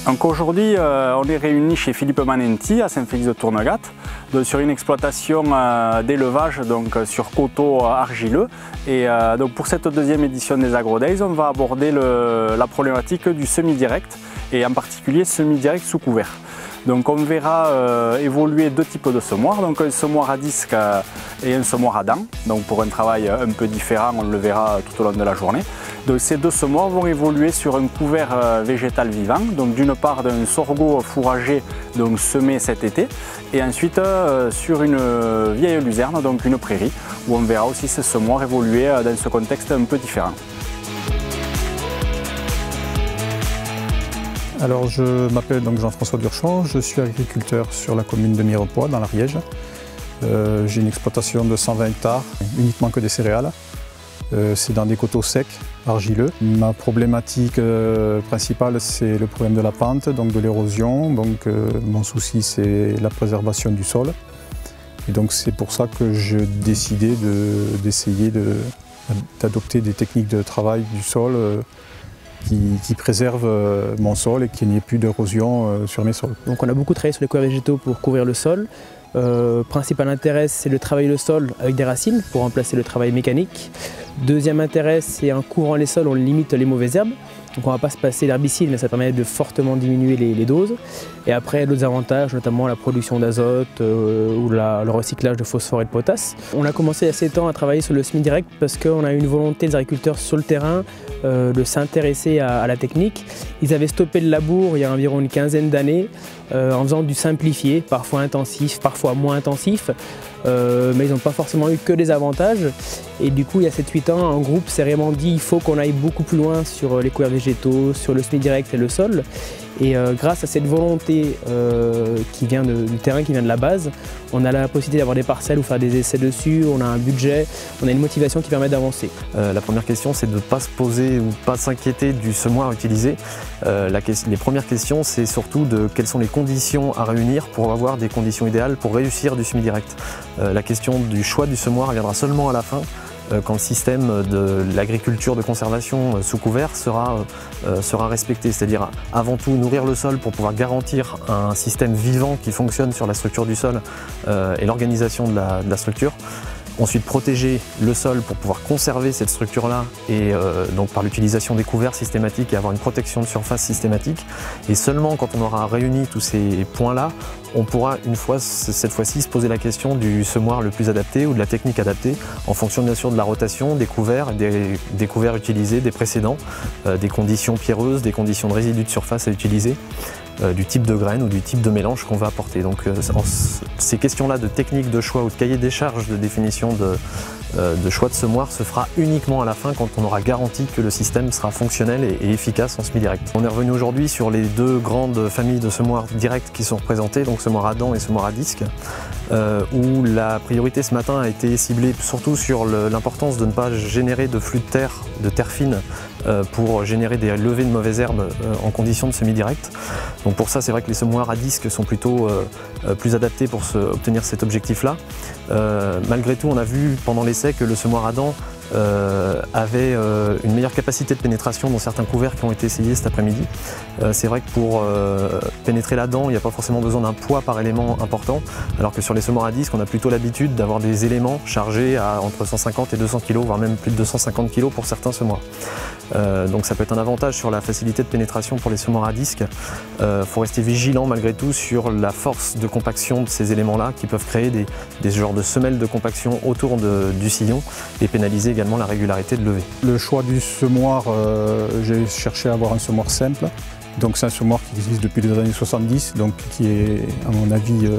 Donc aujourd'hui, on est réunis chez Philippe Manenti à Saint-Félix-de-Tournegat sur une exploitation d'élevage sur coteaux argileux. Et donc pour cette deuxième édition des AgroDays, on va aborder la problématique du semi-direct et en particulier semi-direct sous couvert. Donc on verra évoluer deux types de semoirs, donc un semoir à disque et un semoir à dents. Donc pour un travail un peu différent, on le verra tout au long de la journée. Donc ces deux semoirs vont évoluer sur un couvert végétal vivant, donc d'une part d'un sorgho fourragé donc semé cet été, et ensuite sur une vieille luzerne, donc une prairie, où on verra aussi ces semoirs évoluer dans ce contexte un peu différent. Alors je m'appelle Jean-François Durchamp, je suis agriculteur sur la commune de Mirepoix dans l'Ariège. J'ai une exploitation de 120 hectares, uniquement que des céréales. C'est dans des coteaux secs, argileux. Ma problématique principale, c'est le problème de la pente, donc de l'érosion. Mon souci, c'est la préservation du sol. Et donc c'est pour ça que j'ai décidé d'essayer d'adopter des techniques de travail du sol qui préservent mon sol et qu'il n'y ait plus d'érosion sur mes sols. Donc on a beaucoup travaillé sur les couverts végétaux pour couvrir le sol. Principal intérêt, c'est de travailler le sol avec des racines pour remplacer le travail mécanique. Deuxième intérêt, c'est en couvrant les sols, on limite les mauvaises herbes. Donc on ne va pas se passer d'herbicide, mais ça permet de fortement diminuer les doses. Et après, d'autres avantages, notamment la production d'azote ou le recyclage de phosphore et de potasse. On a commencé il y a 7 ans à travailler sur le semi-direct parce qu'on a eu une volonté des agriculteurs sur le terrain de s'intéresser à la technique. Ils avaient stoppé le labour il y a environ une quinzaine d'années en faisant du simplifié, parfois intensif, parfois moins intensif. Mais ils n'ont pas forcément eu que des avantages. Et du coup, il y a 7-8 ans, un groupe s'est vraiment dit qu'il faut qu'on aille beaucoup plus loin sur les couverts végétaux, sur le semi-direct et le sol. Et grâce à cette volonté qui vient du terrain, qui vient de la base, on a la possibilité d'avoir des parcelles ou faire des essais dessus, on a un budget, on a une motivation qui permet d'avancer. La première question, c'est de ne pas se poser ou pas s'inquiéter du semoir utilisé. Les premières questions, c'est surtout de quelles sont les conditions à réunir pour avoir des conditions idéales pour réussir du semi-direct. La question du choix du semoir viendra seulement à la fin, quand le système de l'agriculture de conservation sous couvert sera respecté. C'est-à-dire avant tout nourrir le sol pour pouvoir garantir un système vivant qui fonctionne sur la structure du sol et l'organisation de la structure. Ensuite protéger le sol pour pouvoir conserver cette structure-là et donc par l'utilisation des couverts systématiques et avoir une protection de surface systématique. Et seulement quand on aura réuni tous ces points-là, on pourra cette fois-ci se poser la question du semoir le plus adapté ou de la technique adaptée en fonction bien sûr de la rotation, des couverts, des couverts utilisés, des précédents, des conditions pierreuses, des conditions de résidus de surface à utiliser, du type de graines ou du type de mélange qu'on va apporter. Donc ces questions-là de technique de choix ou de cahier des charges de définition de choix de semoir se fera uniquement à la fin quand on aura garanti que le système sera fonctionnel et efficace en semi-direct. On est revenu aujourd'hui sur les deux grandes familles de semoirs directs qui sont représentées, donc semoir à dents et semoir à disque, où la priorité ce matin a été ciblée surtout sur l'importance de ne pas générer de flux de terre fine pour générer des levées de mauvaises herbes en conditions de semi-direct. Donc pour ça, c'est vrai que les semoirs à disque sont plutôt plus adaptés pour obtenir cet objectif-là. Malgré tout, on a vu pendant l'essai que le semoir à dents avait une meilleure capacité de pénétration dans certains couverts qui ont été essayés cet après-midi. C'est vrai que pour pénétrer la dent, il n'y a pas forcément besoin d'un poids par élément important, alors que sur les semoirs à disque, on a plutôt l'habitude d'avoir des éléments chargés à entre 150 et 200 kg, voire même plus de 250 kg pour certains semoirs. Donc ça peut être un avantage sur la facilité de pénétration pour les semoirs à disque. Faut rester vigilant malgré tout sur la force de compaction de ces éléments-là qui peuvent créer des genres de semelles de compaction autour du sillon et pénaliser également la régularité de levée. Le choix du semoir, j'ai cherché à avoir un semoir simple. Donc c'est un semoir qui existe depuis les années 70, donc qui est à mon avis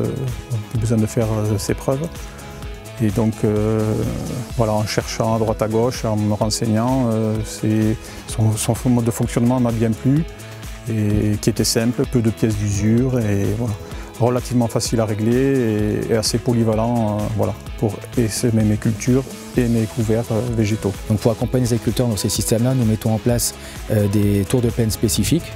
plus besoin de faire ses preuves. Et donc voilà, en cherchant à droite à gauche, en me renseignant, son mode de fonctionnement m'a bien plu, et qui était simple, peu de pièces d'usure, et voilà, relativement facile à régler et assez polyvalent voilà, pour essaimer mes cultures et mes couverts végétaux. Donc pour accompagner les agriculteurs dans ces systèmes-là, nous mettons en place des tours de plaine spécifiques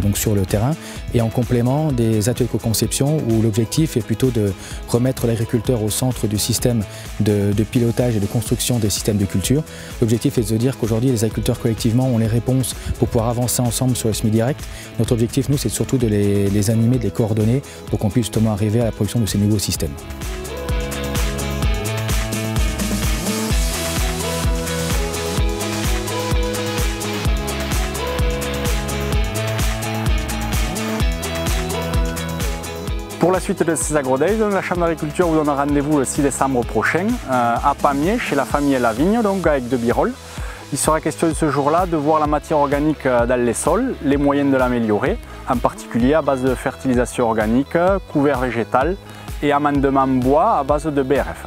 donc sur le terrain, et en complément des ateliers de co-conception où l'objectif est plutôt de remettre l'agriculteur au centre du système de pilotage et de construction des systèmes de culture. L'objectif est de se dire qu'aujourd'hui les agriculteurs collectivement ont les réponses pour pouvoir avancer ensemble sur le semis direct. Notre objectif, nous, c'est surtout de les animer, de les coordonner pour qu'on puisse justement arriver à la production de ces nouveaux systèmes. Pour la suite de ces AgroDays, la Chambre d'agriculture vous donne rendez-vous le 6 décembre prochain à Pamiers, chez la famille Lavigne, donc avec De Birolles. Il sera question ce jour-là de voir la matière organique dans les sols, les moyens de l'améliorer, en particulier à base de fertilisation organique, couvert végétal et amendement bois à base de BRF.